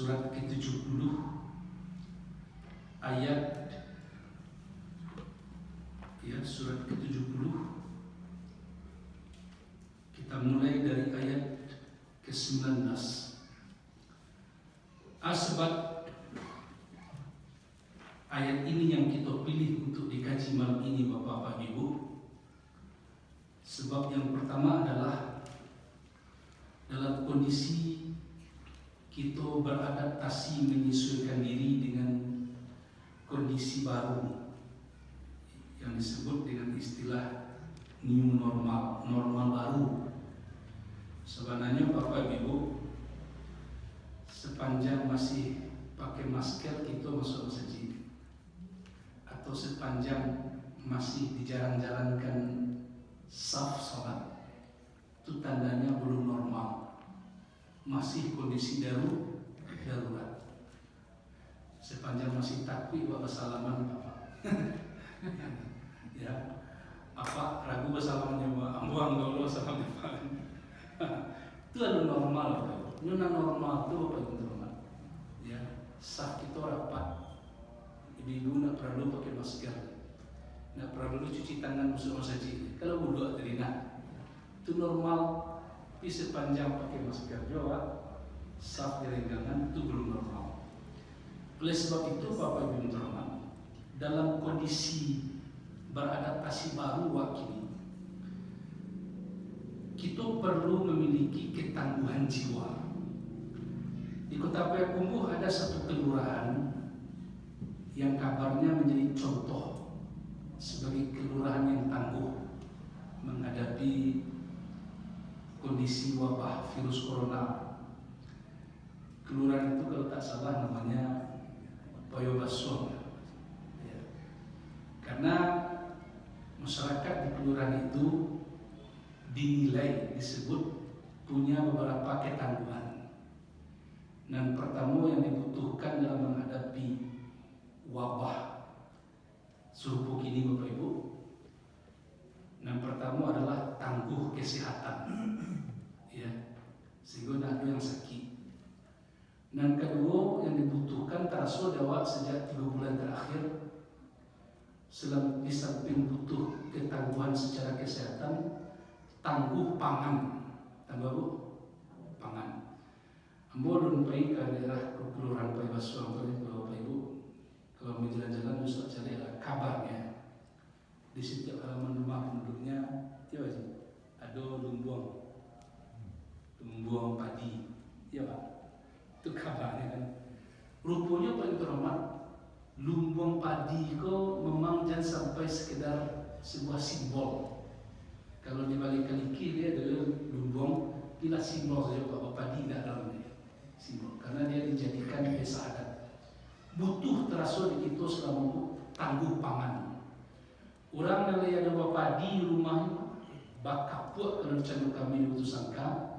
surat ke-70 ayat surat ke-70. Kita mulai dari ayat ke-19. Sebab ayat ini yang kita pilih untuk dikaji malam ini Bapak Ibu. Sebab yang pertama adalah dalam kondisi kita beradaptasi menyesuaikan diri dengan kondisi baru yang disebut dengan istilah new normal, normal baru. Sebenarnya Bapak Ibu, sepanjang masih pakai masker kita masuk masjid, atau sepanjang masih dijarang-jalankan saf salat, itu tandanya belum normal, masih kondisi darurat. Sepanjang masih takwi wa bersalaman Bapak ya, apa ragu bersalamannya buang dulu salamnya Pak. Itu adalah normal Bapak. Nuna normal itu Bapak Ibu normal. Ya, saf kita rapat. Ibu-ibu nak perlu pakai masker, nak perlu cuci tangan masuk masjid. Kalau wudhu tadi itu normal. Tapi sepanjang pakai masker juga, saf direnggangan itu belum normal. Oleh sebab itu Bapak Ibu normal, dalam kondisi beradaptasi baru waktu kita perlu memiliki ketangguhan jiwa. Di Kota Payakumbuh ada satu kelurahan yang kabarnya menjadi contoh sebagai kelurahan yang tangguh menghadapi kondisi wabah virus corona. Kelurahan itu kalau tak salah namanya Payabason. Ya. Karena masyarakat di kelurahan itu dinilai, disebut punya beberapa ketangguhan. Dan pertama yang dibutuhkan dalam menghadapi wabah serupa ini Bapak Ibu, yang pertama adalah tangguh kesehatan, ya, sehingga tidak ada yang sakit. Dan kedua yang dibutuhkan terasa dakwah sejak 3 bulan terakhir, di samping butuh ketangguhan secara kesehatan, tangguh pangan, tangguh pangan. Ambo belum pergi ke daerah kelurahan Payabason, Bapak Ibu. Kalau mau jalan-jalan bisa cari kabarnya. Di setiap halaman rumah penduduknya, ya Pak, ada lumbuang padi, ya Pak. Itu kabarnya kan. Rupanya paling terhormat, lumbung padi itu memang jangan sampai sekedar sebuah simbol. Kalau di balik kaliki dia adalah lumbung, bila simbol saja Pak, padi tidak ada simbol, karena dia dijadikan desa adat. Butuh terasa di kita selama tangguh pangan. Orang yang ada padi di rumah, bak kapuk kalau dicanduk kami di sangka,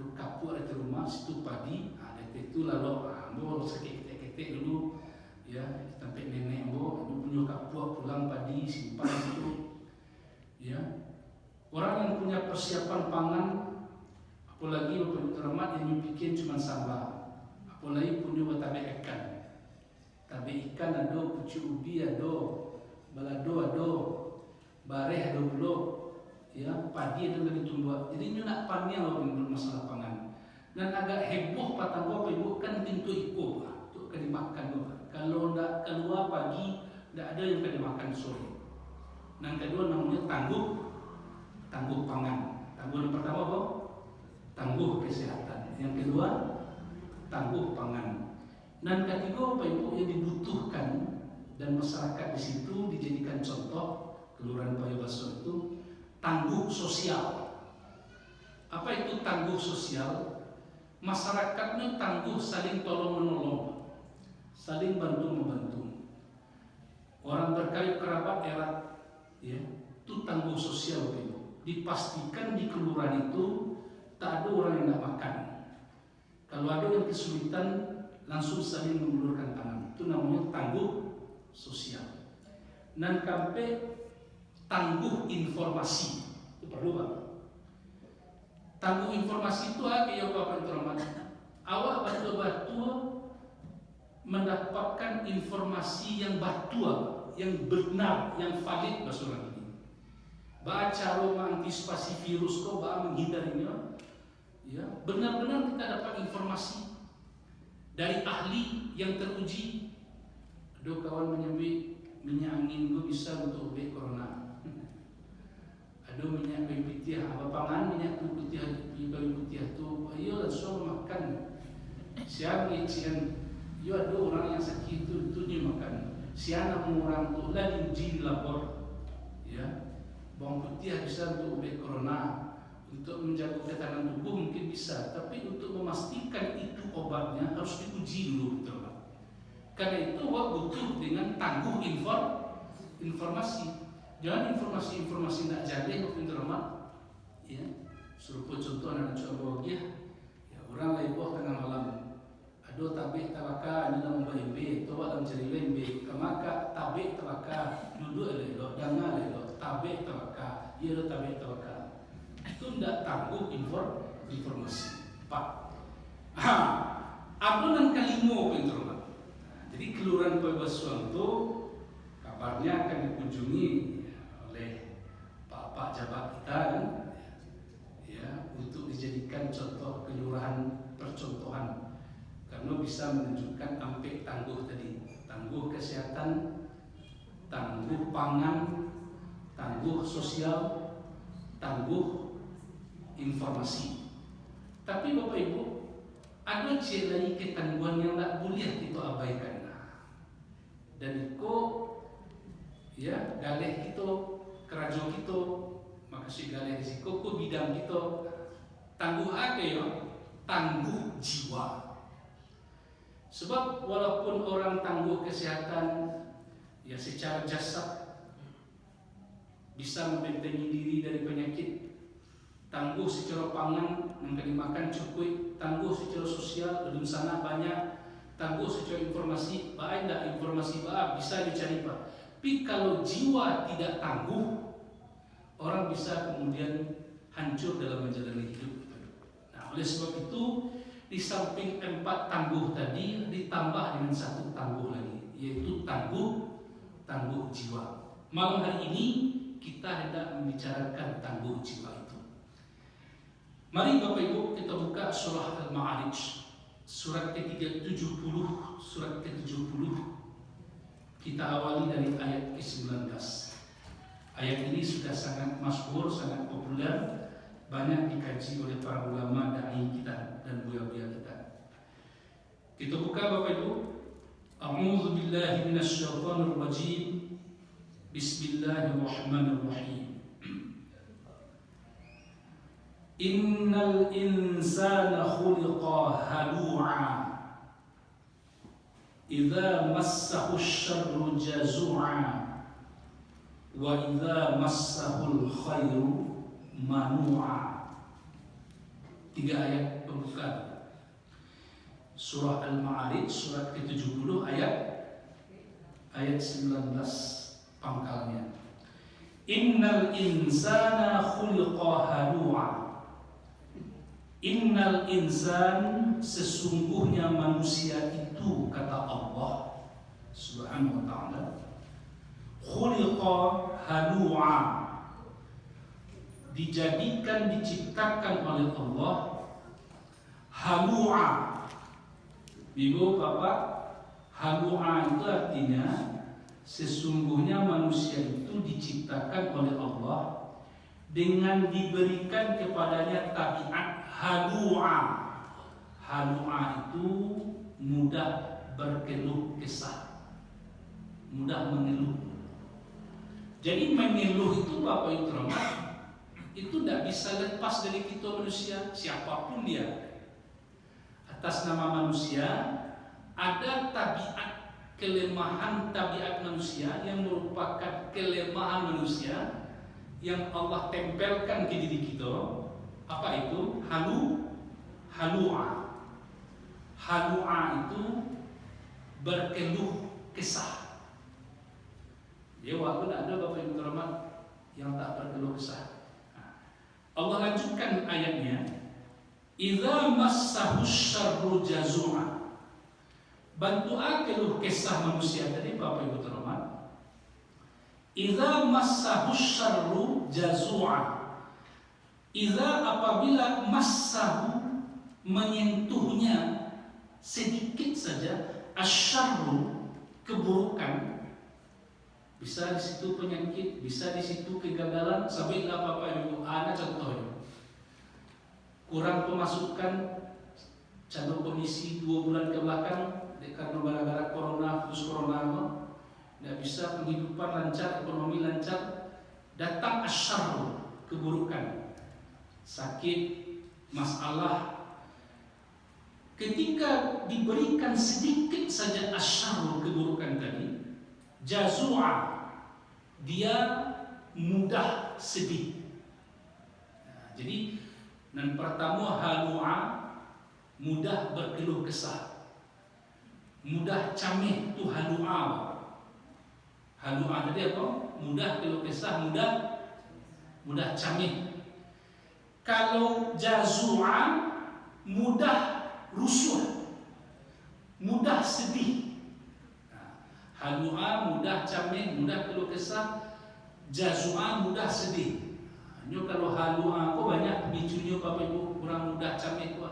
duk kapuk di rumah situ padi. Itu lalu ambo sakit-sakit dulu ya, sampai nenek ambo punya kapuk pulang padi simpan situ ya. Orang yang punya persiapan pangan, apalagi Bapak Terhormat yang bikin cuma sambal, apalagi punya tabe ikan ada, pucuk ubi ada, balado ada, bareh ada dulu ya, padi ada lagi tumbuh. Jadi ini nak panjang loh masalah pangan. Dan agak heboh patah Bapak Ibu kan pintu iko untuk akan dimakan. Kalau tidak keluar pagi, tidak ada yang akan dimakan sore. Dan kedua namanya tangguh pangan. Tangguh yang pertama apa? Tangguh kesehatan. Yang kedua tangguh pangan. Dan ketiga Bapak Ibu yang dibutuhkan dan masyarakat di situ dijadikan contoh kelurahan Payabason itu tangguh sosial. Apa itu tangguh sosial? Masyarakatnya tangguh saling tolong menolong, saling bantu membantu. Orang terkait kerabat erat, ya, itu tangguh sosial itu. Dipastikan di kelurahan itu tak ada orang yang tidak makan. Kalau ada yang kesulitan, langsung saling mengulurkan tangan. Itu namanya tangguh sosial. Dan sampai tangguh informasi, itu perlu Pak. Tangguh informasi itu apa ya Bapak Terhormat? Awak batu-batu mendapatkan informasi yang batua, yang benar, yang valid bahasa orang ini. Bah cara mengantisipasi virus kok, bah menghindarinya. Ya, benar-benar kita dapat informasi dari ahli yang teruji. Aduh, kawan menyebut minyak angin gue bisa untuk ubek corona. Aduh, minyak kayu putih, apa pangan minyak kayu putih tu, ayo langsung makan. Siang ician, yo ada orang yang sakit itu dia makan. Siang orang tu lah diuji di labor, ya. Bawang putih bisa untuk ubek corona. Untuk menjaga ketahanan tubuh mungkin bisa, tapi untuk memastikan itu obatnya harus diuji dulu, betul Pak. Karena itu butuh dengan tangguh informasi. Jangan informasi tidak jadi, betul Pak. Ya, serupa contoh anak coba ya orang laiboh tengah malam. Aduh tabik tabaka ini dalam baimbe, toa dalam cari lembe, kamaka tabik tabaka, duduk elok, danga elok, tabik tabaka, ia lo tabik tabaka. Itu tidak tangguh informasi Pak. Adonan kalimo penterma. Jadi kelurahan Pebasuan itu kabarnya akan dikunjungi oleh Pak jabat kita kan, ya, untuk dijadikan contoh kelurahan percontohan karena bisa menunjukkan ampek tangguh tadi, tangguh kesehatan, tangguh pangan, tangguh sosial, tangguh informasi. Tapi Bapak Ibu, ada lagi ketangguhan yang tak boleh kita abaikan. Dan itu ya galeh kita, kerajaan kita, makasih galeh risiko ke bidang kita. Tangguh apa ya? Tangguh jiwa. Sebab walaupun orang tangguh kesehatan ya secara jasad bisa membentengi diri dari penyakit, tangguh secara pangan, memberi makan cukup, tangguh secara sosial, belum sana banyak, tangguh secara informasi, banyak informasi bisa dicari Pak. Tapi kalau jiwa tidak tangguh, orang bisa kemudian hancur dalam menjalani hidup. Nah, oleh sebab itu, di samping 4 tangguh tadi ditambah dengan 1 tangguh lagi, yaitu tangguh jiwa. Malam hari ini kita hendak membicarakan tangguh jiwa itu. Mari Bapak Ibu kita buka surah Al-Ma'arij, surat ke-70, surat ke-70. Kita awali dari ayat ke-19. Ayat ini sudah sangat masyhur, sangat populer, banyak dikaji oleh para ulama dai kita dan buya-buya kita. Kita buka Bapak Ibu. A'udzu billahi minasyaitonir rajim. Bismillahirrahmanirrahim. Innal insana khuliqa halu'a idza massahu syarru jazu'a wa idza massahu khairu manu'a. 3 ayat pembuka surah Al-Ma'arij, surat ke-70 ayat 19 pangkalnya. Innal insana khuliqa halu'a. Innal insan, sesungguhnya manusia itu, kata Allah Subhanahu wa ta'ala, khuliqa halu'a, dijadikan, diciptakan oleh Allah halu'a. Ibu Bapak, halu'a itu artinya sesungguhnya manusia itu diciptakan oleh Allah dengan diberikan kepadanya tabiat halu'a. Halu'a itu mudah berkeluh kesah, mudah mengeluh. Jadi mengeluh itu Bapak Ibu Rahmat, itu tidak bisa lepas dari kita manusia, siapapun dia. Atas nama manusia ada tabiat, kelemahan tabiat manusia yang merupakan kelemahan manusia yang Allah tempelkan ke diri kita. Apa itu? Halu'a. Halu'a itu berkeluh kesah. Ya, walaupun ada Bapak Ibu Rahmat yang tak berkeluh kesah. Allah lanjutkan ayatnya, idza massahu syarru jazu'a. Bantu keluh kesah manusia tadi Bapak Ibu terhormat. Idza massahu syarru jazua. Idza apabila massahu menyentuhnya sedikit saja asyarru keburukan, bisa di situ penyakit, bisa di situ kegagalan, sabitlah Bapak Ibu. Ada contohnya. Kurang pemasukan, cadang kondisi 2 bulan ke belakang karena gara-gara corona, virus corona, tidak bisa penghidupan lancar, ekonomi lancar, datang asyarru keburukan, sakit, masalah. Ketika diberikan sedikit saja asyarru keburukan tadi, jazua, dia mudah sedih. Nah, jadi yang pertama halua, mudah berkeluh kesah. Mudah camih itu halua. Halua tadi apa? Mudah keluh kesah, mudah camih. Kalau jazua, mudah rusuh, mudah sedih. Halua mudah camih, mudah keluh kesah. Jazua mudah sedih. Ini kalau halua aku banyak bicunya Bapak Ibu, kurang mudah camih itu.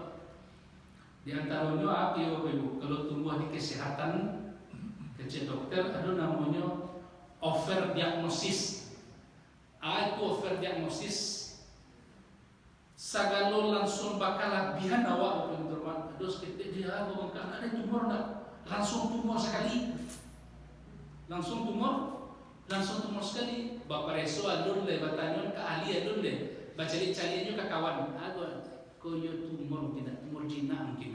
Di antaranya apa ya Bapak Ibu? Kalau tumbuh di kesehatan kecil dokter ada namanya overdiagnosis. Itu overdiagnosis. Sagalo langsung bakal labihan awak Bapak Ibu terhormat. Terus kita dia bangkan ada tumor enggak? Langsung tumor sekali. Langsung tumor sekali. Bapak reso alun le batanyon ke ahli alun le. Bacali-calinya ke kawan. Koyo tumor tidak, tumor jinak mungkin.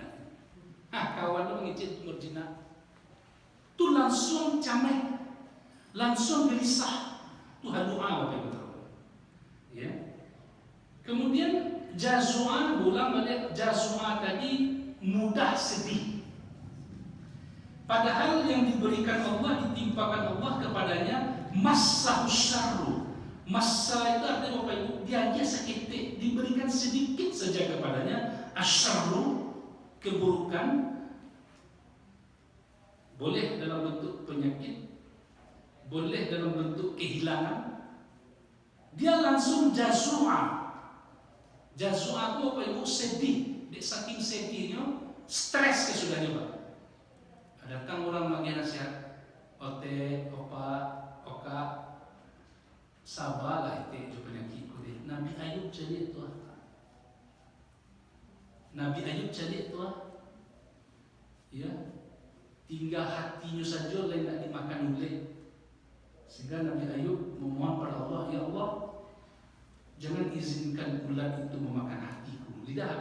Kawan lu mengicil tumor jinak. Tu langsung cameh, langsung gelisah. Tuhan doa Bapak Ibu. Ya. Kemudian jazua, ulang balik jazua tadi mudah sedih. Padahal yang diberikan Allah, ditimpakan Allah kepadanya massa syarru. Massa itu artinya Bapak Ibu, dia seketik diberikan sedikit saja kepadanya asyarru, keburukan, boleh dalam bentuk penyakit, boleh dalam bentuk kehilangan. Dia langsung jazua. Jazua itu Bapak Ibu sedih, saking sedihnya stres kesudahnya Pak. Datang orang bagi nasihat, ote, oka, sabarlah itu penyakit kulit. Nabi Ayub jadi itu. Nabi Ayub jadi itu. Ya, tinggal hatinya saja lain nak dimakan oleh. Sehingga Nabi Ayub memohon pada Allah, ya Allah, jangan izinkan ulat itu memakan hatiku. Lidah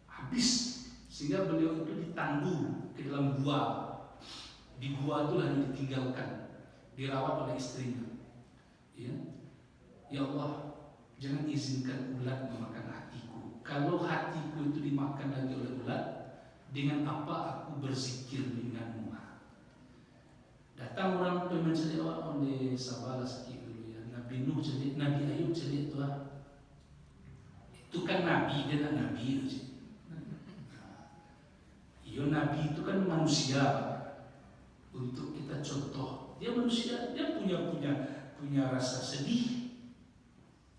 habis. Sehingga beliau itu ditandu ke dalam gua. Di gua itu lalu ditinggalkan, dirawat oleh istrinya. Ya Allah, jangan izinkan ulat memakan hatiku. Kalau hatiku itu dimakan lagi oleh ulat, dengan apa aku berzikir denganmu? Datang orang tu mencari awak oleh sabarlah sikit dulu ya. Nabi Nuh jadi, Nabi Ayub jadi itu. Itu kan Nabi, dia tak Nabi itu. Ya Nabi itu kan manusia. Untuk kita contoh, dia manusia, dia punya rasa sedih.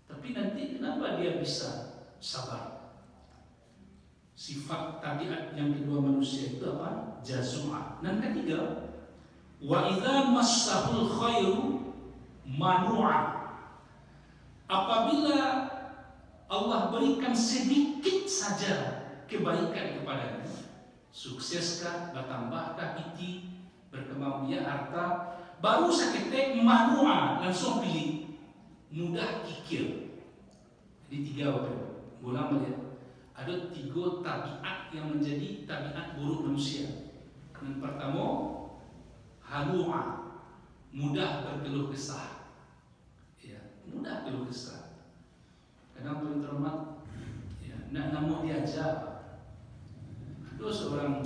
Tapi nanti kenapa dia bisa sabar? Sifat tabiat yang kedua manusia itu apa? Jazua. Dan ketiga, wa idza massahul khairu manu'a. Apabila Allah berikan sedikit saja kebaikan kepadanya, sukseskah, bertambahkah iti, berkembang biak harta, baru seketik manu'a, langsung pilih, mudah kikir. Jadi 3 Bapak. Ulang melihat. Ada 3 tabiat yang menjadi tabiat buruk manusia. Yang pertama, halu'a, mudah berkeluh kesah. Ya, mudah keluh kesah. Kadang paling terhormat, ya, nak mau diajar. Ada seorang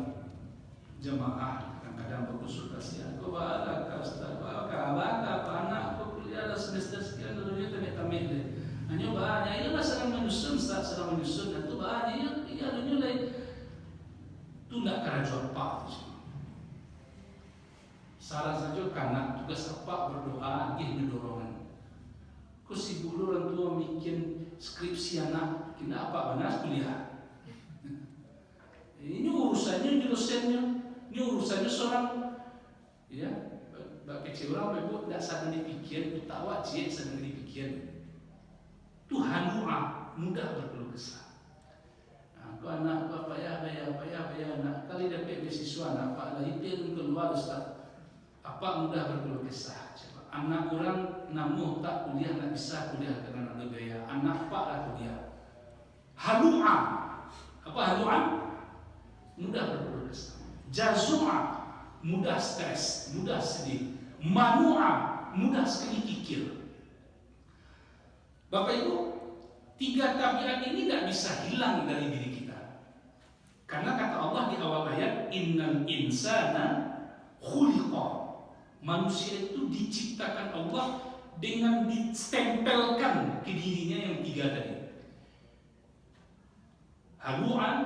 jemaah kadang-kadang berkonsultasi, aku baca Ustaz, baca anak aku kuliah semester sekian dulu dia tamik deh. Hanya bahannya ini lah sedang menyusun, Ustaz sedang menyusun, itu bahannya iya ada nilai. Tu Itu tidak kerajuan Pak. Salah saja karena tugas apa berdoa, dia dorongan. Kau sibuk lu orang tua bikin skripsi anak, kenapa benar kuliah? Ini urusannya dosennya, ini urusannya seorang, ya, kecil orang ibu tidak sadar dipikir, itu tawa cie sadar dipikir. Tuhan doa mudah berkeluh kesah. Kau anak kau payah anak kali dapat beasiswa anak pak lagi pun keluar Ustaz. Apa mudah berkeluh kesah? Anak orang namu tak kuliah, tak bisa kuliah karena ada biaya. Anak pak lah kuliah. Halu'an. Apa halu'an? Mudah berkeluh kesah. Jazua, mudah stres, mudah sedih. Manu'a, mudah sekali kikir. Bapak Ibu, 3 tabiat ini tidak bisa hilang dari diri kita. Karena kata Allah di awal ayat, innal insana khuliqa. Manusia itu diciptakan Allah dengan ditempelkan ke dirinya yang 3 tadi. Halu'an,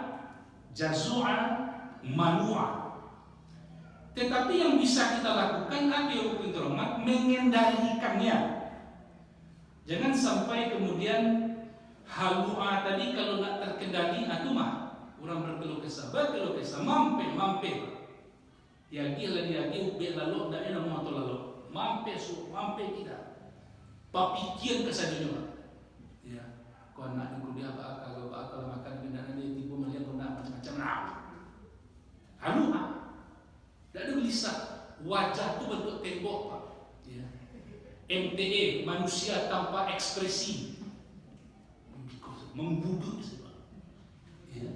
jazu'an, manu'an. Tetapi yang bisa kita lakukan apa yang terhormat, mengendalikannya. Jangan sampai kemudian halu'a tadi kalau nak terkendali, itu mah orang berkeluh kesah, mampe. Ya dia ubek lalu, dah enak mau atau lalu, mampe kita. Papikir kesadunya. Ya, kau nak kuliah apa kalau makan kendaraan dia tiba melihat kau nak macam-macam halu'a. Tidak ada gelisah. Wajah itu bentuk tembok Pak. Ya. MTE, manusia tanpa ekspresi, membudut sebab. Ya.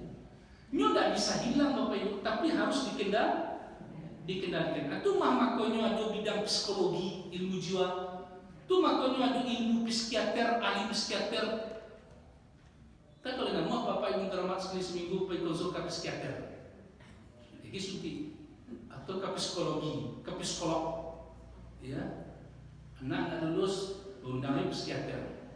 Ini tidak bisa hilang Bapak Ibu, tapi harus dikendalikan. Itu makanya ada bidang psikologi, ilmu jiwa. Itu makanya ada ilmu psikiater, ahli psikiater. Tapi kalau tidak mau Bapak Ibu terhormat sekali seminggu pergi konsul ke psikiater. Jadi suti. Atau ke psikologi, ke psikolog, ya, anak lulus undangnya psikiater.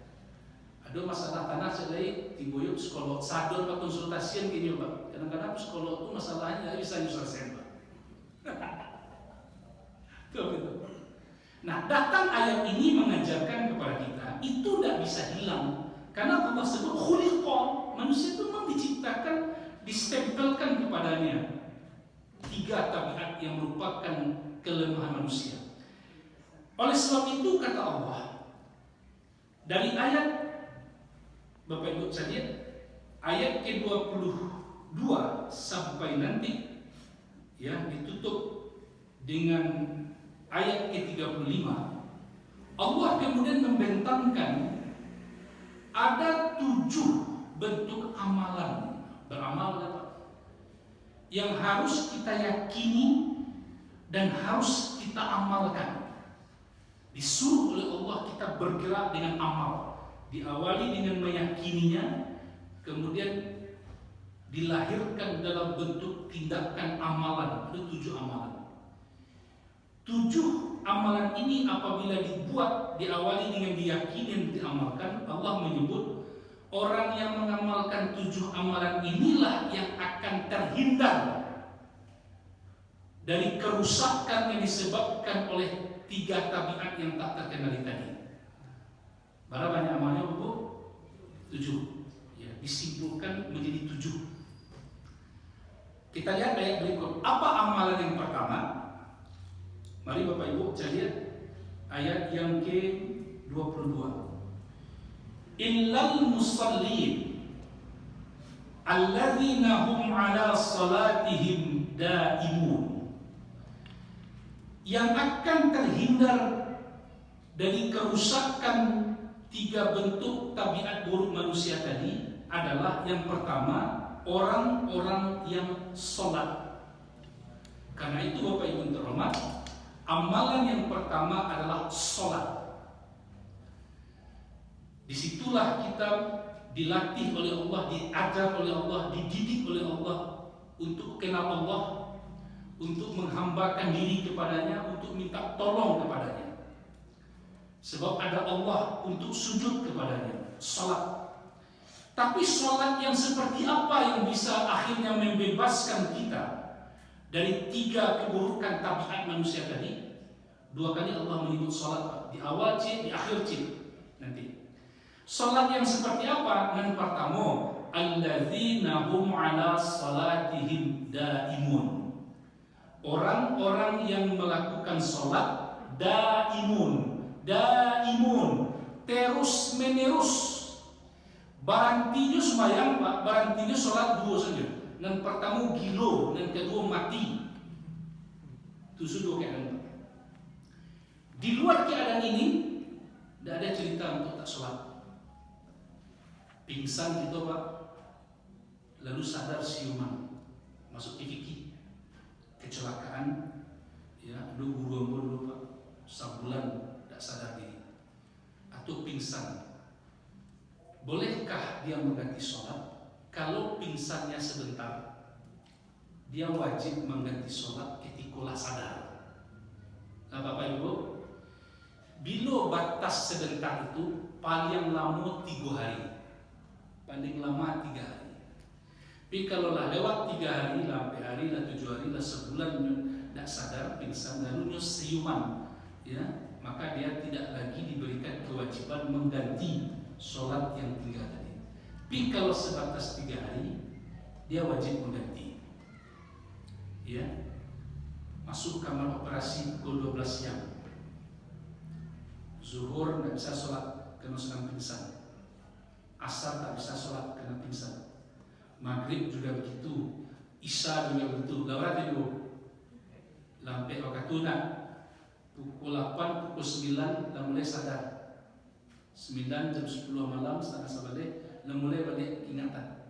Ada masalah tanah selai tiboyuk psikolog, sadar pak konsultasian kini Pak. Kadang-kadang psikolog itu masalahnya tidak bisa diselesaikan Pak. Betul. Nah, datang ayat ini mengajarkan kepada kita itu tidak bisa hilang karena Allah sebut khuliqa, manusia itu memang diciptakan, distempelkan kepadanya 3 tabiat yang merupakan kelemahan manusia. Oleh sebab itu kata Allah dari ayat Bapak Ibu sekalian, ayat ke-22 sampai nanti ya ditutup dengan ayat ke-35, Allah kemudian membentangkan ada 7 bentuk amalan, beramal yang harus kita yakini dan harus kita amalkan. Disuruh oleh Allah kita bergerak dengan amal. Diawali dengan meyakininya, kemudian dilahirkan dalam bentuk tindakan amalan. Ada 7 amalan. 7 amalan ini apabila dibuat, diawali dengan diyakini dan diamalkan, Allah menyebut orang yang mengamalkan 7 amalan inilah yang akan terhindar dari kerusakan yang disebabkan oleh 3 tabiat yang tak terkenali tadi. Berapa banyak amalnya Bu? 7. Ya, disimpulkan menjadi 7. Kita lihat ayat berikut. Apa amalan yang pertama? Mari Bapak Ibu saya lihat ayat yang ke-22. Illal musallin alladzina hum ala salatihim daimun. Yang akan terhindar dari kerusakan 3 bentuk tabiat buruk manusia tadi adalah yang pertama, orang-orang yang sholat. Karena itu Bapak Ibu terhormat, amalan yang pertama adalah sholat. Disitulah kita dilatih oleh Allah, diajar oleh Allah, dididik oleh Allah untuk kenal Allah, untuk menghambakan diri kepadanya, untuk minta tolong kepadanya. Sebab ada Allah untuk sujud kepadanya, salat. Tapi sholat yang seperti apa yang bisa akhirnya membebaskan kita dari 3 keburukan tabiat manusia tadi? 2 kali Allah menyebut sholat, di awal C, di akhir C. Nanti sholat yang seperti apa? Yang pertama, alladzina hum ala salatihim daimun. Orang-orang yang melakukan sholat daimun, terus menerus. Barantinya sembahyang, Pak, barantinya sholat 2 saja. Yang pertama gilo, yang kedua mati. Itu sudah keadaan. Di luar keadaan ini, tidak ada cerita untuk tak sholat. Pingsan gitu, Pak, lalu sadar siuman, masuk fikih, kecelakaan, ya, dulu Pak, sebulan tidak sadar diri, atau pingsan. Bolehkah dia mengganti sholat? Kalau pingsannya sebentar, dia wajib mengganti sholat ketika sadar. Nah, Bapak Ibu, bila batas sebentar itu paling lama 3 hari, paling lama 3 hari. Tapi kalau lah lewat 3 hari, sampai hari lah 7 hari lah sebulan tidak sadar, pingsan, lalu siuman, ya, maka dia tidak lagi diberikan kewajiban mengganti sholat yang tinggal tadi. Tapi kalau sebatas 3 hari, dia wajib mengganti. Ya, masuk kamar operasi pukul 12 siang. Zuhur tidak bisa sholat karena sedang pingsan. Asar tak bisa sholat karena pingsan. Maghrib juga begitu. Isya juga begitu. Lawat itu. Lampai wakatuna. Pukul 8, pukul 9 dah mulai sadar. 9 jam 10 malam setengah sabalik dah mulai balik ingatan.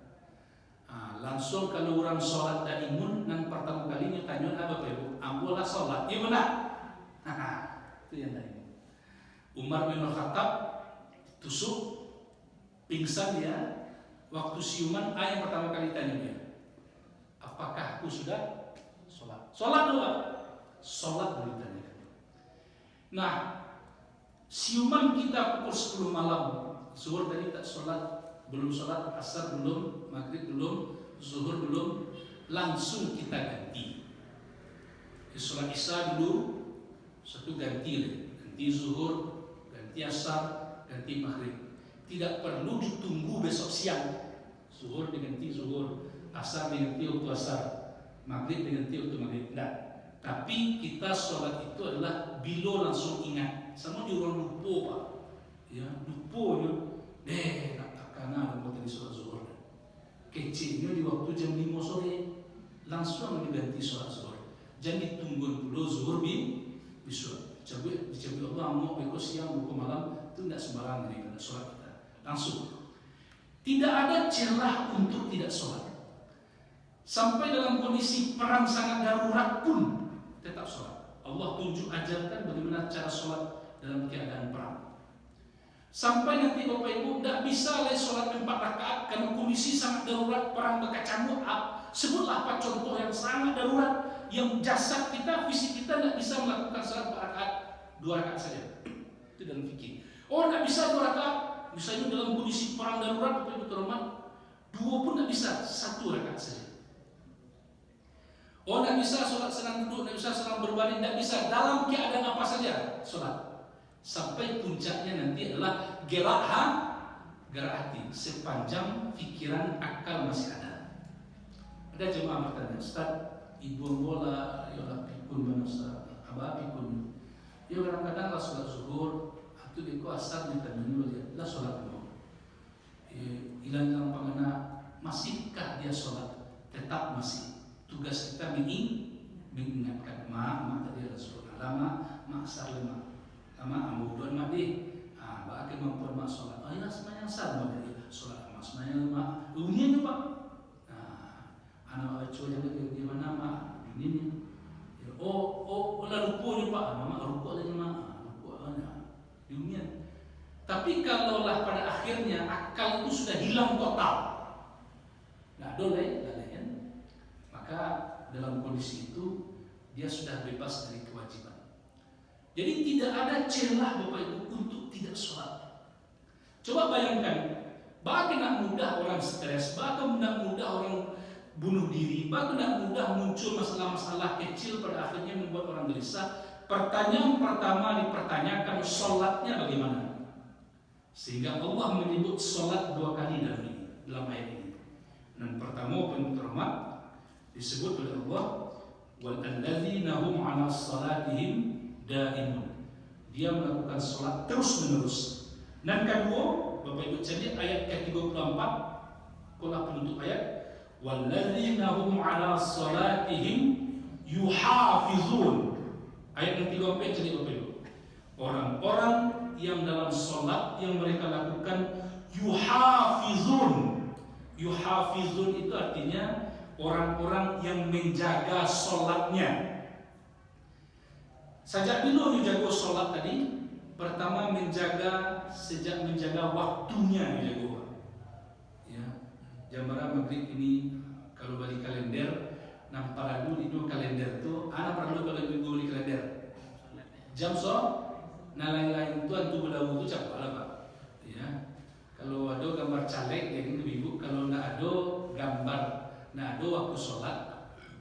Langsung kalau orang sholat dan imun, yang pertama kalinya tanya apa Pak Ibu? Ambolah sholat, iya benar. Itu yang tadi. Umar bin Khattab tusuk, pingsan dia. Waktu siuman, yang pertama kali tanya dia, apakah aku sudah sholat? Sholat dulu Pak. Sholat dulu tanya. Nah, siuman kita pukul 10 malam. Zuhur tadi tak sholat, belum sholat, asar belum, maghrib belum, zuhur belum, langsung kita ganti. Sholat isya dulu, satu ganti zuhur, ganti asar, ganti maghrib. Tidak perlu ditunggu besok siang. Zuhur diganti zuhur, asar diganti waktu asar, maghrib diganti waktu maghrib. Tidak. Tapi kita sholat itu adalah bila langsung ingat. Sama juga orang lupa Pak. Ya, lupa ya. Nak takana dan tadi sholat zuhur. Kecilnya di waktu jam 5 sore langsung diganti sholat zuhur. Jangan ditunggu dulu zuhur bisa. Dicabai Allah mau besok siang buku malam itu tidak sembarangan daripada sholat kita. Langsung. Tidak ada celah untuk tidak sholat. Sampai dalam kondisi perang sangat darurat pun tetap sholat. Allah tunjuk ajarkan bagaimana cara sholat dalam keadaan perang. Sampai nanti Bapak Ibu tidak bisa lagi sholat 4 rakaat karena kondisi sangat darurat, perang berkecamuk. Sebutlah apa contoh yang sangat darurat, yang jasad kita, fisik kita tidak bisa melakukan sholat 4 rakaat, 2 rakaat saja. Itu dalam fikih. Tidak bisa 2 rakaat. Misalnya dalam kondisi perang darurat, Bapak Ibu terhormat, 2 pun tidak bisa, 1 rakaat saja. Tidak bisa sholat senang duduk, tidak bisa senang berbaring, tidak bisa dalam keadaan apa saja sholat. Sampai puncaknya nanti adalah gerak hati sepanjang pikiran akal masih ada. Ada jemaah bertanya, Ustaz, ibu bola, yola pikun mana Ustaz, abah pikun. Ya kadang-kadang lah sholat zuhur, atau di asar di tanah lah sholat dulu. Hilang pangana, masihkah dia sholat? Tetap masih. Tugas kita mengingatkan mak tadi Rasulullah lama, mak salama. Lama amuduan mak di, bagi mampuan mak sholat. Ya semuanya sama dari sholat mak semuanya mak. Dunia ni Pak. Anak cuy yang di mana mak dunia. Lalu lupa ni Pak. Mama lupa lagi mak. Lupa aja dunia. Tapi kalaulah pada akhirnya akal itu sudah hilang total, nggak boleh, maka dalam kondisi itu dia sudah bebas dari kewajiban. Jadi tidak ada celah Bapak Ibu untuk tidak sholat. Coba bayangkan Bahkan nak mudah orang stres, bahkan nak mudah orang bunuh diri, bahkan nak mudah muncul masalah-masalah kecil pada akhirnya membuat orang gelisah. Pertanyaan pertama dipertanyakan, sholatnya bagaimana? Sehingga Allah menyebut sholat 2 kali dalam ayat ini. Dan pertama yang terhormat disebut oleh Allah, walladzina hum 'ala salatihim daimun. Dia melakukan sholat terus menerus. Dan kedua, Bapak Ibu jadi ayat ke-34, kolah penutup ayat, walladzina hum 'ala salatihim yuhafizun. Ayat yang 34 jadi Bapak Ibu, orang-orang yang dalam sholat yang mereka lakukan yuhafizun. Yuhafizun itu artinya orang-orang yang menjaga sholatnya. Sejak dulu dijaga sholat tadi, pertama sejak menjaga waktunya dijaga. Ya, jam maghrib ini kalau balik kalender, nampak dulu itu kalender tu, anak perlu kalau beli kalender. Jam nah lain-lain itu antu berlalu itu capek lah Pak. Ya, kalau ada gambar caleg jadi ibu, kalau nak ada gambar, nak ada waktu sholat,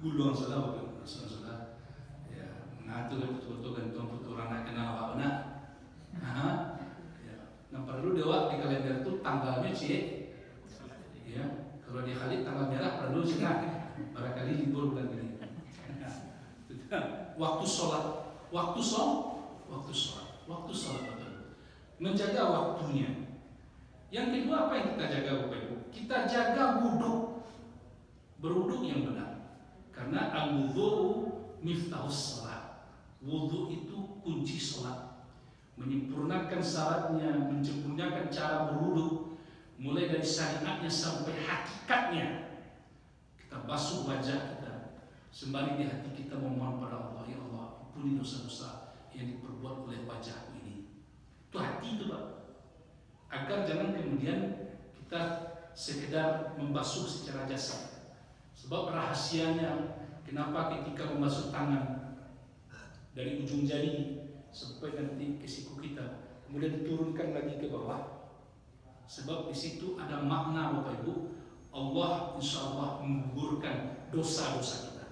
gulung sholat waktu sholat. Ya, nah itu foto gantung foto orang nak kenal apa nak. Ya, nah perlu dewa di kalender itu tanggalnya cek. Ya, kalau di kali tanggal merah perlu senang. Barangkali libur bulan ini. Waktu sholat, waktu sholat menjaga waktunya. Yang kedua apa yang kita jaga Bapak Ibu? Kita jaga wudhu, berwudhu yang benar. Karena al-wudhu miftahus sholat. Wudhu itu kunci sholat. Menyempurnakan syaratnya, menyempurnakan cara berwudhu, mulai dari syariatnya sampai hakikatnya. Kita basuh wajah kita, sembari di hati kita memohon pada Allah, ya Allah, ampuni dosa-dosa yang diperbuat oleh wajahku ini. Itu hati itu Pak. Agar jangan kemudian kita sekedar membasuh secara jasad. Sebab rahasianya kenapa ketika membasuh tangan dari ujung jari sampai nanti ke siku kita, kemudian diturunkan lagi ke bawah. Sebab di situ ada makna Bapak Ibu, Allah insya Allah menggugurkan dosa-dosa kita.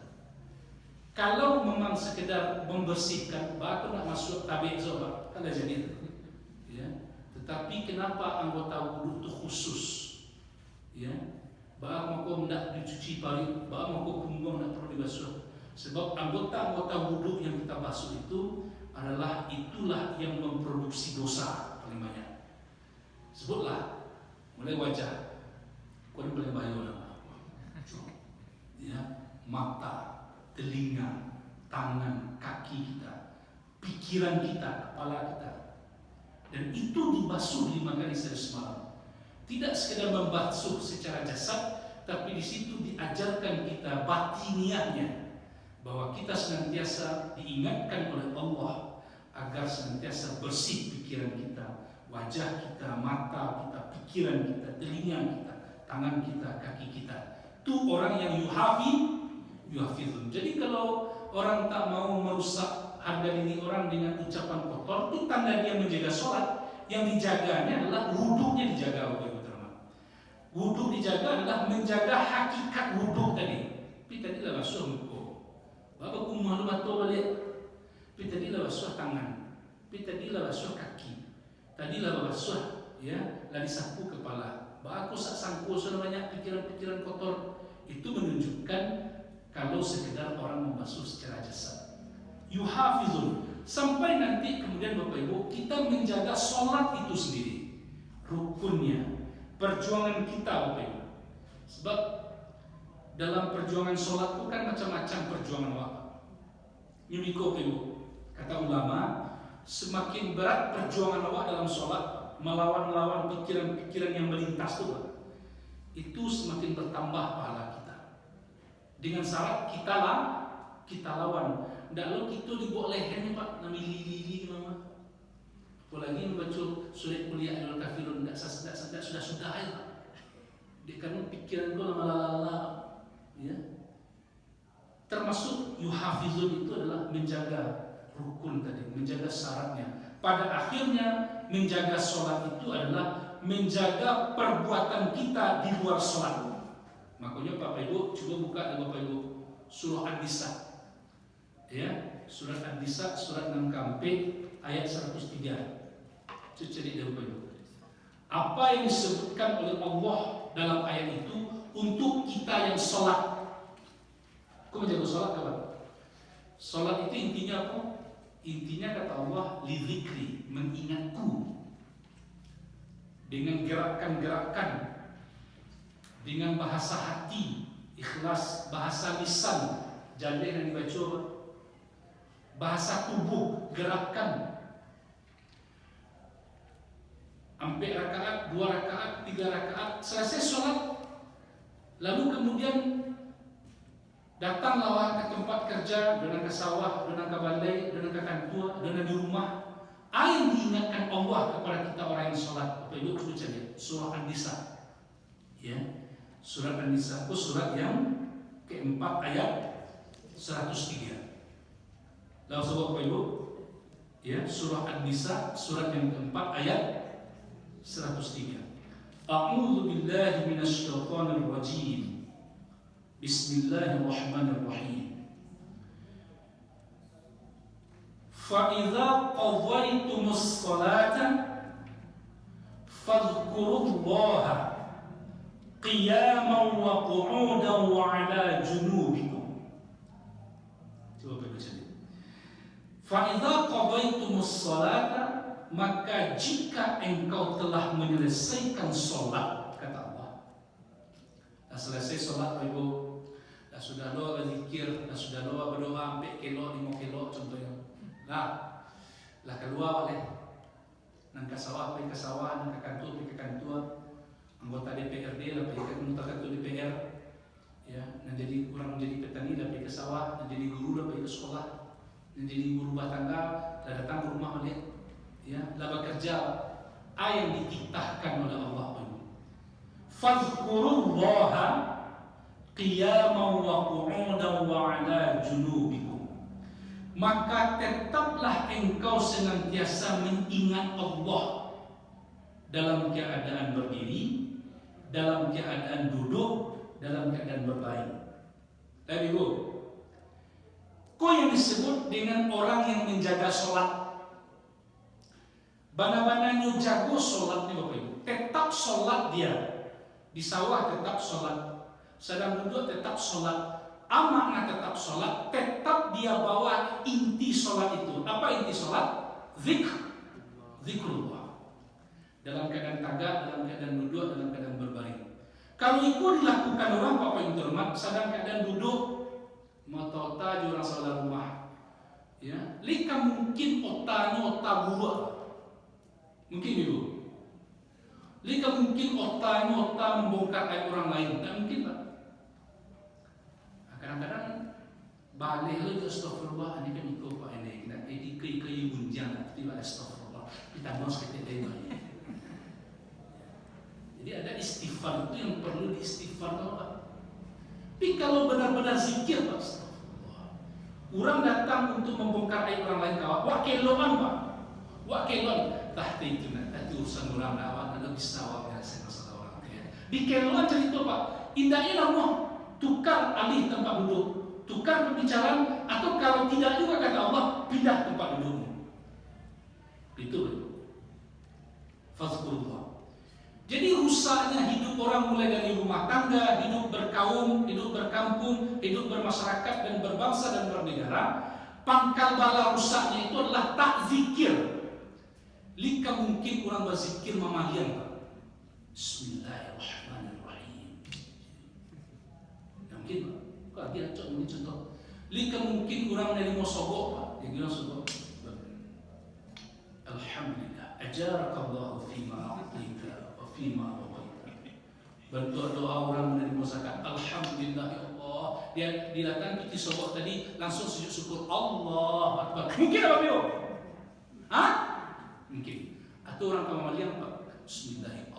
Kalau memang sekedar membersihkan, bahkan nak masuk tabik sobat, kan dah jadi. Ya. Tetapi kenapa anggota wudhu itu khusus? Ya, bahkan aku tidak dicuci paling, bahkan aku punggung tidak perlu dibasuh. Sebab anggota-anggota wudhu yang kita basuh itu itulah yang memproduksi dosa paling banyak. Sebutlah mulai wajah, kau boleh bayar ya, mata, telinga, tangan, kaki kita, pikiran kita, kepala kita. Dan itu dibasuh 5 kali sehari semalam. Tidak sekedar membasuh secara jasad, tapi di situ diajarkan kita batiniahnya, bahwa kita senantiasa diingatkan oleh Allah agar senantiasa bersih pikiran kita, wajah kita, mata kita, pikiran kita, telinga kita, tangan kita, kaki kita. Itu orang yang yuhafizun. Jadi kalau orang tak mau merusak harga diri orang dengan ucapan kotor, itu tanda dia menjaga sholat. Yang dijaganya adalah wudhunya dijaga. Wudhu dijaga adalah menjaga hakikat wudhu tadi. Tapi tadilah basuh muka, bapak kumah lu batu balik. Tapi tadilah basuh tangan, tapi tadilah basuh kaki, tadilah basuh ya, lagi sapu kepala. Aku sangku sudah banyak pikiran-pikiran kotor. Itu menunjukkan kalau sekedar orang membasuh secara jasad. Yuhafizun, sampai nanti kemudian Bapak Ibu kita menjaga sholat itu sendiri, rukunnya, perjuangan kita Bapak Ibu. Sebab dalam perjuangan sholat itu kan macam-macam perjuangan Bapak. Yumiko Bapak Ibu, kata ulama, semakin berat perjuangan awak dalam sholat, melawan pikiran-pikiran yang melintas itu semakin bertambah pahala kita. Dengan syarat kita lawan. Ndak lo kita dibawa lehernya Pak, nami lili mama. Apalagi membaca surat kuliah Al-Kafirun, ndak sudah ya Pak. Dia kan pikiran kau lama-lama ya. Termasuk yuhafizun itu adalah menjaga rukun tadi, menjaga syaratnya. Pada akhirnya menjaga sholat itu adalah menjaga perbuatan kita di luar sholat. Makanya Bapak Ibu coba buka di Bapak Ibu surah An-Nisa. Ya, surat An-Nisa surat 6 ayat 103. Cari dari Bapak Ibu. Apa yang disebutkan oleh Allah dalam ayat itu untuk kita yang sholat. Kau menjaga sholat kawan? Sholat itu intinya apa? Intinya kata Allah, lidzikri, mengingatku. Dengan gerakan-gerakan, dengan bahasa hati, ikhlas, bahasa lisan, jadi yang dibaca, bahasa tubuh, gerakan. Sampai rakaat, 2 rakaat, 3 rakaat, selesai sholat, lalu kemudian datang lawan ke tempat kerja, dengan ke sawah, dengan ke balai, dengan ke kantor, dengan di rumah. Yang diingatkan Allah kepada kita orang yang sholat. Bapak Ibu coba cari surah An-Nisa. Ya, surah An-Nisa itu surat yang keempat ayat 103. Lalu Bapak Ibu, ya, surah An-Nisa surat yang keempat ayat 103. A'udzu billahi minasyaitonir rajim. Bismillahirrahmanirrahim. فَإِذَا قَضَيْتُمُ الصَّلَاةَ فَاذْكُرُوا اللَّهَ قِيَامًا وَقُعُودًا وَعَلَى جُنُوبِكُمْ. Coba baca ini. فَإِذَا قَضَيْتُمُ الصَّلَاةَ, maka jika engkau telah menyelesaikan sholat, kata Allah. Dah selesai sholat, Ibu. Dah sudah doa berzikir, dah sudah doa berdoa, 4 kilo, 5 kilo contohnya. Lah keluar oleh nang ke sawah, pergi ke sawah, nang ke kantor, pergi ke kantor. Anggota DPRD lah pergi ke kantor DPR. Ya, nang jadi kurang menjadi petani lah pergi ke sawah, nang jadi guru lah pergi ke sekolah, nang jadi ibu rumah tangga lah datang ke rumah oleh. Ya, lah bekerja. Yang dititahkan oleh Allah pun. Fadhkurullaha qiyaman wa qu'udan wa 'ala junubikum. Maka tetaplah engkau senantiasa mengingat Allah dalam keadaan berdiri, dalam keadaan duduk, dalam keadaan berbaring. Tapi Ibu, kau yang disebut dengan orang yang menjaga sholat, bana-bananya jago sholat nih Bapak Ibu, tetap sholat dia, di sawah tetap sholat, sedang duduk tetap sholat. Amakna tetap sholat, tetap dia bawa inti sholat itu. Apa inti sholat? Zikrullah. Dalam keadaan tagak, dalam keadaan duduk, dalam keadaan berbaring. Kalau itu dilakukan orang Bapak yang terhormat, sedang keadaan duduk, mata-ota orang saudara rumah. Ya, lika mungkin otanya ota buruk. Mungkin Ibu. Lika mungkin otanya ota membongkar aib orang lain. Tak mungkin Pak. Kadang-kadang balik lagi astagfirullah, ini kan ikut Pak ini kita ikai bunjang, tapi astagfirullah kita mau sekali deh. Jadi ada istighfar itu yang perlu diistighfar Pak. Tapi kalau benar-benar zikir Pak, astagfirullah. Orang datang untuk membongkar aib orang lain kawan, wah keloan Pak, wah keloan. Tahti itu nanti urusan orang lawan, ada bisa awak saya masalah orang kaya. Di keloan cerita Pak, indahnya nama. Tukar alih tempat duduk, tukar pembicaraan, atau kalau tidak juga kata Allah, pindah tempat dudukmu. Itu fazkurullah. Jadi rusaknya hidup orang mulai dari rumah tangga, hidup berkaum, hidup berkampung, hidup bermasyarakat dan berbangsa dan bernegara. Pangkal bala rusaknya itu adalah tak zikir. Lika mungkin orang berzikir mamalian Pak. Bismillahirrahmanirrahim. Mungkin Pak, kok lagi acok ini contoh. Lika mungkin orang dari Mosobo Pak, dia bilang Mosobo. Alhamdulillah, ajarakallahu fima a'taita wa fima awaita. Bentuk doa orang menerima zakat. Alhamdulillah ya Allah. Dia datang ke Mosobo tadi langsung sujud syukur Allah Akbar. Mungkin apa Bio? Hah? Mungkin. Atau orang Kamalian Pak, Bismillahirrahmanirrahim.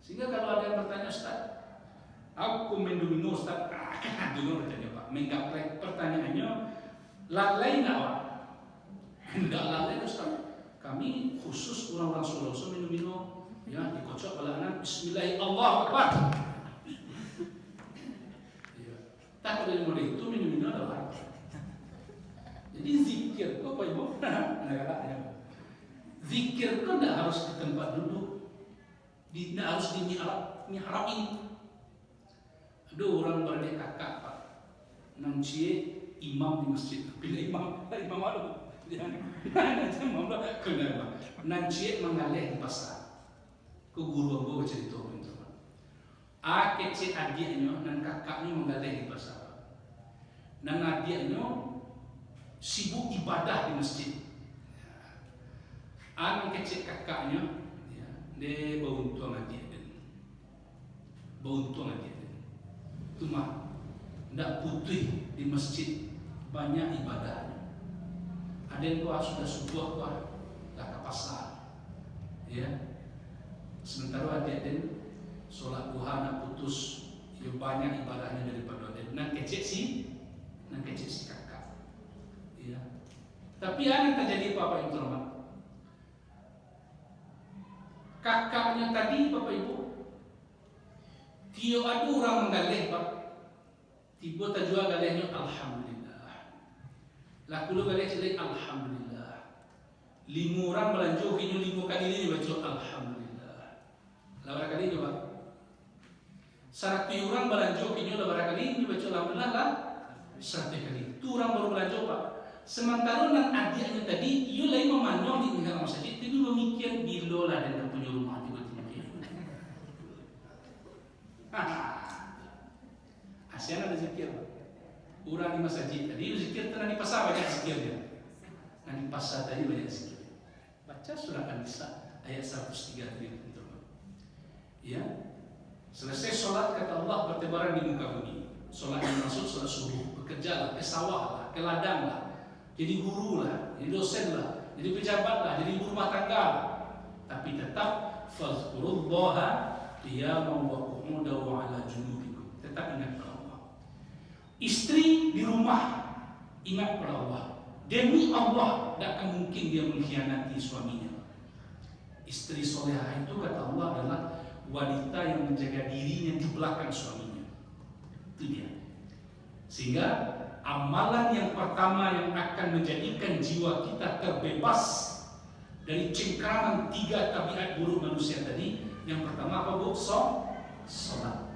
Sehingga kalau ada yang bertanya, Ustaz, aku mendomino Ustaz, dulu bertanya Pak, menggaplek pertanyaannya, lalai nggak Pak? Enggak lalai Ustaz. kami khusus orang-orang Sulawesi minum-minum, ya dikocok oleh anak Bismillahirrahmanirrahim. Ya. Tak ada yang itu minum-minum adalah. Jadi zikir, apa ibu? Anak-anaknya. Zikir kan tidak harus di tempat duduk, tidak harus di mihrab ini. Ada orang beradik kakak pak, nanti imam di masjid, bila imam ada, nanti mengalir di pasar. Ke guru aku cerita itu. Kecil adiknya dan kakaknya mengalir di pasar. Dan adiknya sibuk ibadah di masjid. Anak kecil kakaknya, ya, dia beruntung adik dia. Beruntung adik dia. Cuma tidak putih di masjid banyak ibadahnya. Ada yang sudah subuh dah ke pasar, ya. Sementara adik dia solat duha nak putus, ya banyak ibadahnya daripada adik. Nak kecil si kakak, ya. Tapi yang terjadi apa yang terhormat? Kakaknya tadi bapak ibu, tio ada orang menggalih pak. Tiba tajua galihnya alhamdulillah. Laku lu galih celai alhamdulillah. 5 orang belanjau kinyo 5 kali ini baca alhamdulillah. Lawan kali coba. 100 orang belanjau kinyo lawan kali ini baca alhamdulillah lah. 100 kali. Tu orang baru belanjau pak. Sementara nan adiknya tadi, ia lain memandang di pinggang masjid, itu memikir bila lah dia punya rumah tiba-tiba. Asyik ada zikir. Orang di masjid tadi zikir, tenang di pasar banyak zikir dia. Nah di pasar tadi banyak zikir. Baca surah An-Nisa ayat 103 tadi teman-teman. Ya, selesai sholat kata Allah bertebaran di muka bumi. Sholat yang maksud sholat subuh, bekerja lah, ke sawah lah, ke ladang lah. Jadi guru lah, jadi dosen lah, jadi pejabat lah, jadi ibu rumah tangga lah. Tapi tetap fazkurullaha qiyaman wa qu'udan wa 'ala junubikum. Tetap ingat pada Allah. Istri di rumah ingat pada Allah. Demi Allah tidak akan mungkin dia mengkhianati suaminya. Istri solehah itu kata Allah adalah wanita yang menjaga dirinya di belakang suaminya. Itu dia. Sehingga amalan yang pertama yang akan menjadikan jiwa kita terbebas dari cengkraman 3 tabiat buruk manusia tadi. Yang pertama apa bu? Solat.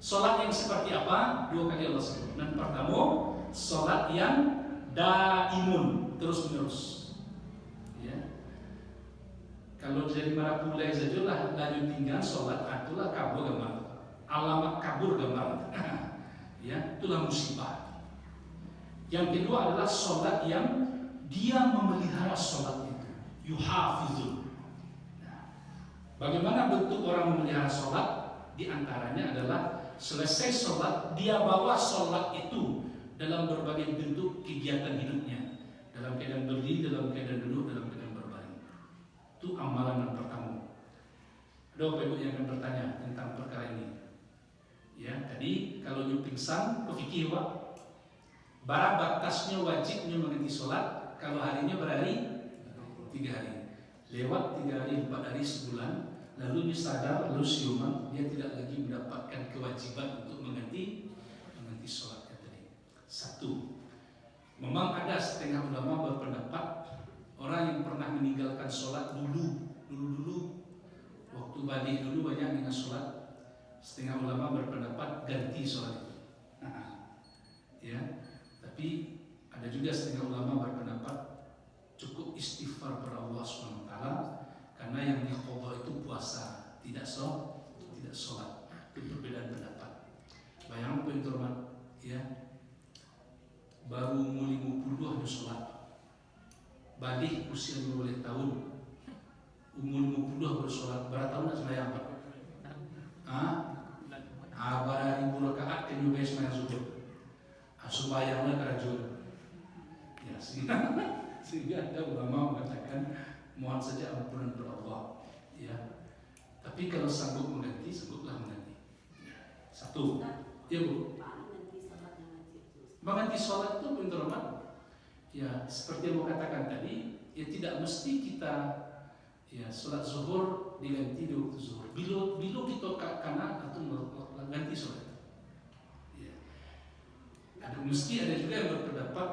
Solat yang seperti apa? 2 kali Allah sebut. Dan pertama, solat yang daimun, terus menerus. Ya. Kalau jadi marapulai saja lah, lanjut tinggal solat, itulah kabur gambar. Alamat kabur gambar. Ya, itulah musibah. Yang kedua adalah solat yang dia memelihara solat itu, yuhafizun. Nah, bagaimana bentuk orang memelihara solat? Di antaranya adalah selesai solat, dia bawa solat itu dalam berbagai bentuk kegiatan hidupnya, dalam keadaan berdiri, dalam keadaan duduk, dalam keadaan berbaring. Itu amalan yang pertama. Ada bapak ibu yang akan bertanya tentang perkara ini. Ya, tadi kalau you pingsan, kefikir pak. Bara batasnya wajibnya menghenti sholat kalau harinya berhari 3 hari. Lewat 3 hari, 4 hari, sebulan, lalu dia sadar, lalu siuman, dia tidak lagi mendapatkan kewajiban untuk menghenti sholat tadi. 1. Memang ada setengah ulama berpendapat orang yang pernah meninggalkan sholat dulu waktu balik dulu banyak dengan sholat. Setengah ulama berpendapat ganti sholat itu. Ya. Tapi ada juga setengah ulama berpendapat cukup istighfar kepada Allah SWT karena yang diqadha itu puasa, tidak sholat. Itu perbedaan pendapat. Bayang poin terhormat, ya. Baru umur 50 hanya sholat. Balik usia 20 tahun. Umur 50 baru sholat. Berapa tahun nak sembahyang Pak? Berapa ribu rakaat kan juga sembahyang zuhur. Sembahyangnya kerajaan. Ya, sehingga ada ulama mengatakan mohon saja ampunan kepada Allah. Ya. Tapi kalau sanggup mengganti, sangguplah mengganti. 1. Ya bu. Mengganti sholat itu pintu rahmat. Ya, seperti yang mau katakan tadi, ya tidak mesti kita ya sholat zuhur diganti di waktu zuhur. Bila kita kanan atau ganti sholat. Ya. Mesti ada juga yang berpendapat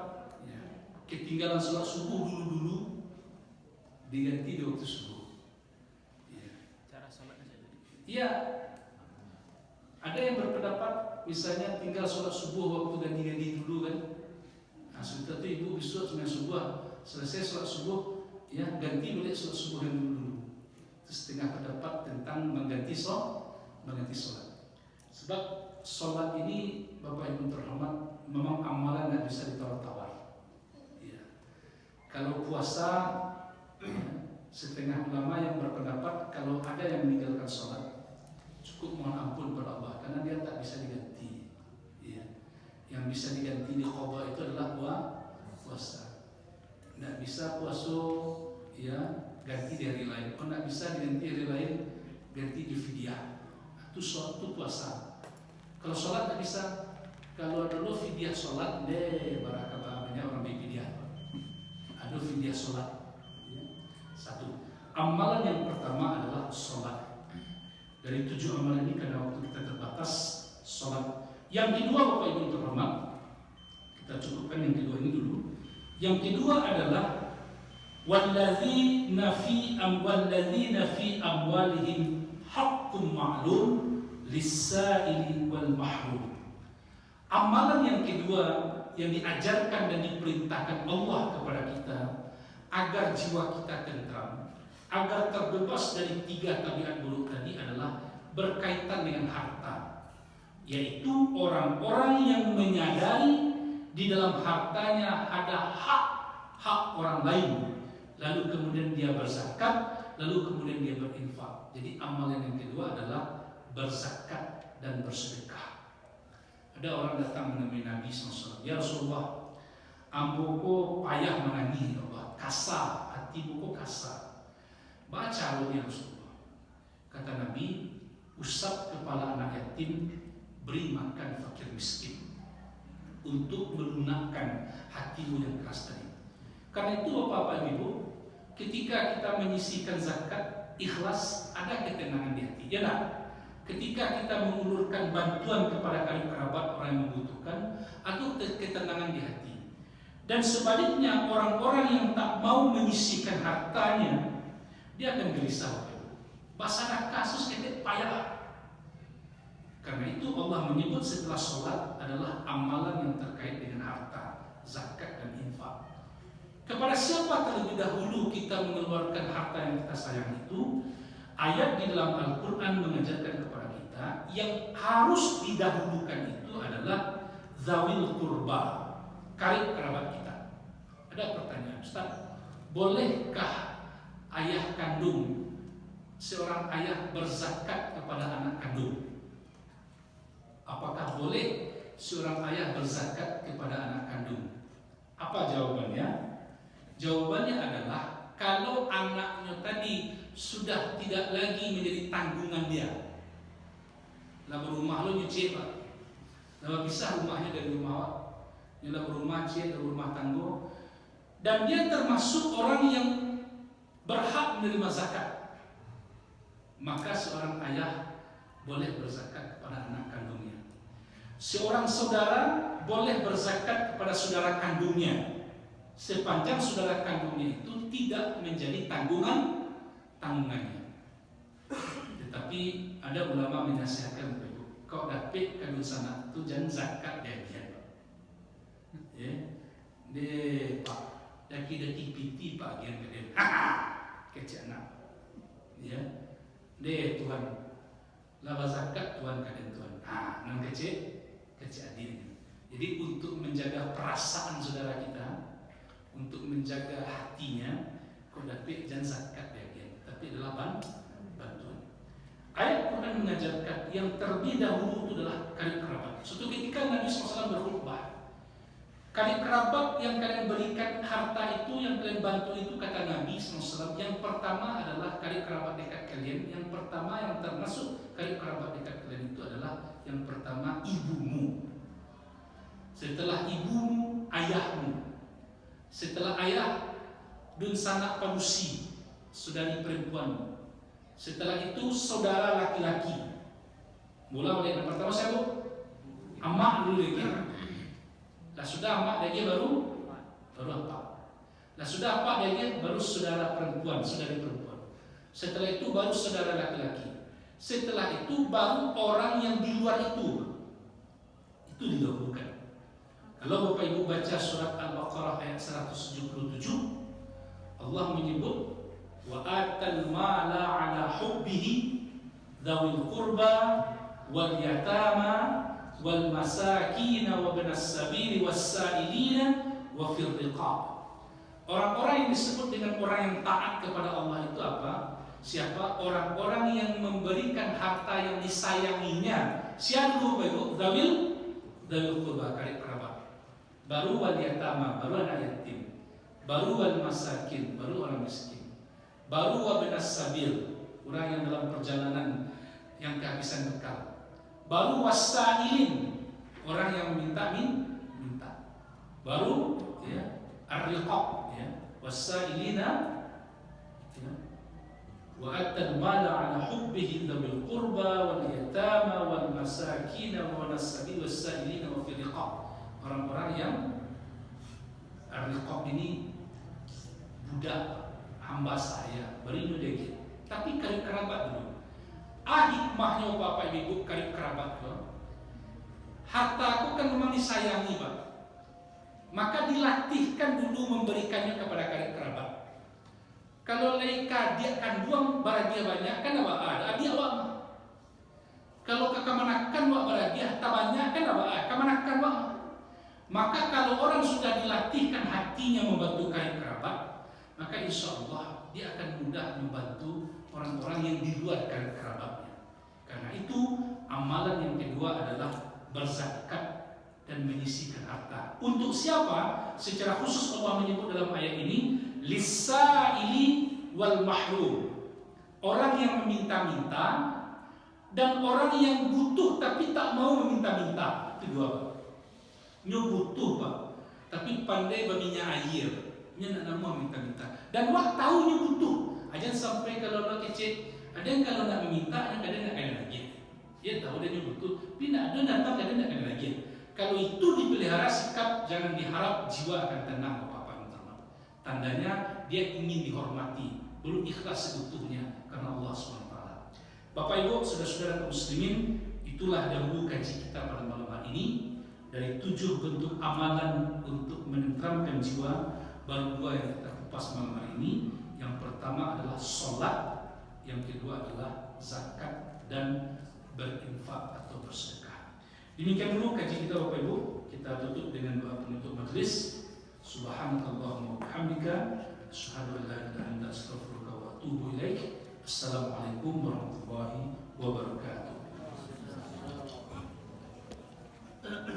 ya, ketinggalan sholat subuh dulu diganti di waktu subuh. Ya. Cara sholatnya saja. Iya. Ada yang berpendapat misalnya tinggal sholat subuh waktu ganti dulu kan. Nah, setelah itu ibu besok sembahyang subuh, selesai sholat subuh, ya ganti balik sholat subuh yang dulu. Itu setengah pendapat tentang mengganti sholat. Sebab sholat ini Bapak Ibu terhormat memang amalan yang bisa ditawar-tawar. Ya. Kalau puasa, ya, setengah ulama yang berpendapat kalau ada yang meninggalkan sholat cukup mohon ampun kepada Allah karena dia tak bisa diganti. Ya. Yang bisa diganti di qadha itu adalah puasa. Tidak bisa puasa ya ganti di hari lain. Kalau tidak bisa diganti hari lain, ganti di fidyah. Itu sholat, itu puasa. Kalau sholat tidak bisa. Kalau dulu fidyah sholat, barakah banyak orang berfidyah. Ada fidyah sholat. Ya. Satu. Amalan yang pertama adalah sholat. Dari 7 amalan ini karena waktu kita terbatas, sholat. Yang kedua Bapak Ibu terhormat, kita cukupkan yang kedua ini dulu. Yang kedua adalah walladzina fi amwalihim haqqun ma'lum lis-sa'ili wal mahrum. Amalan yang kedua yang diajarkan dan diperintahkan Allah kepada kita agar jiwa kita tentram, agar terbebas dari 3 tabiat buruk tadi adalah berkaitan dengan harta. Yaitu orang-orang yang menyadari di dalam hartanya ada hak orang lain, lalu kemudian dia berzakat, lalu kemudian dia berinfak. Jadi amalan yang kedua adalah berzakat dan bersedekah. Ada orang datang menemui Nabi SAW, ya Rasulullah, ambo payah menangis, Allah kasar, hati buku kasar. Baca ya Rasulullah. Kata Nabi, usap kepala anak yatim, beri makan fakir miskin untuk melunakkan hatimu yang keras tadi. Karena itu Bapak Ibu, ketika kita menyisihkan zakat, ikhlas, ada ketenangan di hati. Ya tak? Ketika kita mengulurkan bantuan kepada karib kerabat orang yang membutuhkan, atau ketenangan di hati. Dan sebaliknya orang-orang yang tak mau menyisihkan hartanya, dia akan gelisah. Basana kasus kita payah. Karena itu Allah menyebut setelah sholat adalah amalan yang terkait dengan harta, zakat dan infak. Kepada siapa terlebih dahulu kita mengeluarkan harta yang kita sayang itu? Ayat di dalam Al-Quran mengajarkan kepada kita yang harus didahulukan itu adalah zawil qurba, karib kerabat kita. Ada pertanyaan, Ustaz, bolehkah ayah kandung, seorang ayah berzakat kepada anak kandung? Apakah boleh seorang ayah berzakat kepada anak kandung? Apa jawabannya? Jawabannya adalah kalau anaknya tadi sudah tidak lagi menjadi tanggungan dia. Lah berumah lo nyuci Pak. Lah bisa rumahnya dari rumah dia berumah cik, dari rumah tanggo. Dan dia termasuk orang yang berhak menerima zakat. Maka seorang ayah boleh berzakat kepada anak kandungnya. Seorang saudara boleh berzakat kepada saudara kandungnya sepanjang saudara kandungnya itu tidak menjadi tanggungannya. Tetapi ada ulama menasihatkan begitu. Kau dapat kandung sana itu jangan zakat dia. Ya, deh Pak, daki piti Pak gian keden. Kecil anak. Ya, deh Tuhan. Laba zakat Tuhan keden Tuhan. Nang kecil adilnya. Jadi untuk menjaga perasaan saudara kita, untuk menjaga hatinya, kau dapat jangan zakat dia, tapi adalah bantuan. Ayat Quran mengajarkan yang terlebih dahulu itu adalah karib kerabat. Suatu ketika Nabi SAW berkhutbah, karib kerabat yang kalian berikan harta itu, yang kalian bantu itu, kata Nabi SAW, yang pertama adalah karib kerabat dekat kalian. Yang pertama yang termasuk karib kerabat dekat kalian itu adalah yang pertama ibumu. Setelah ibumu, ayahmu. Setelah ayah, dun sanak panusi, saudari perempuan. Setelah itu saudara laki-laki. Mula oleh yang pertama saya bu, amak dulu lagi. Lah sudah amak lagi baru apa? Lah sudah apa lagi baru saudara perempuan, saudari perempuan. Setelah itu baru saudara laki-laki. Setelah itu baru orang yang di luar itu. Itu didahulukan. Kalau Bapak Ibu baca surat Al-Baqarah ayat 177, Allah menyebut wa atal mala ala hubbihi dzawil qurba wal yatama wal masakin wa ibnas sabil was sa'ilina wa fil riqab. Orang-orang yang disebut dengan orang yang taat kepada Allah itu apa? Siapa? Orang-orang yang memberikan harta yang disayanginya. Siapa dulu Bapak Ibu? Dzawil qurba, karib kerabat. Baru wal yatama, baru anak yatim. Baru wal masakin, baru orang miskin. Baru wabnas sabil, orang yang dalam perjalanan yang kehabisan bekal. Baru wasailin, orang yang minta. Baru ya, ar-riqab ya, wasailina ya. Wa atal mala ala hubbihi dzawil qurba wal yatama wal masakin wa ibnas sabil wasailina wa fil riqab. Orang-orang yang ar-riqab ini budak hamba saya, beri dikit. Tapi karib kerabat dulu. Hikmahnya Bapak Ibu karib kerabat tuh. Hartaku kan memang disayangi Pak. Maka dilatihkan dulu memberikannya kepada karib kerabat. Kalau leka dia kan buang baragia banyak kan apa ada dia awak. Kalau kekamanakan wak baragia tak banyak kan apa kamanakan wak. Maka kalau orang sudah dilatihkan hatinya membantu karib kerabat, maka insya Allah dia akan mudah membantu orang-orang yang di luar karib kerabatnya. Karena itu amalan yang kedua adalah berzakat dan menyisihkan harta. Untuk siapa? Secara khusus Allah menyebut dalam ayat ini lis-sa'ili wal mahrum. Orang yang meminta-minta dan orang yang butuh tapi tak mau meminta-minta. Itu dua Pak. Nyo butuh Pak, tapi pandai berminyak air. Nyo nak mau minta-minta. Dan wak tahu nyo butuh. Ajan sampai kalau nak kecil, ada yang kalau nak meminta, ada yang nak kena lagi. Dia tahu dia nyo butuh, tapi nak ada datang ada nak kena lagi. Kalau itu dipelihara sikap, jangan diharap jiwa akan tenang Bapak teman-teman. Tandanya dia ingin dihormati, belum ikhlas seutuhnya karena Allah SWT. Bapak Ibu, saudara-saudara muslimin, itulah dahulu kaji kita pada malam hari ini. Dari 7 bentuk amalan untuk menenteramkan jiwa, baru 2 yang kita kupas malam hari ini. Yang pertama adalah sholat, yang kedua adalah zakat dan berinfak atau bersedekah. Demikian dulu kaji kita Bapak Ibu. Kita tutup dengan doa penutup majelis. Subhanakallahumma wa bihamdika asyhadu an la ilaha illa anta astaghfiruka wa atubu ilaik. Assalamualaikum warahmatullahi wabarakatuh.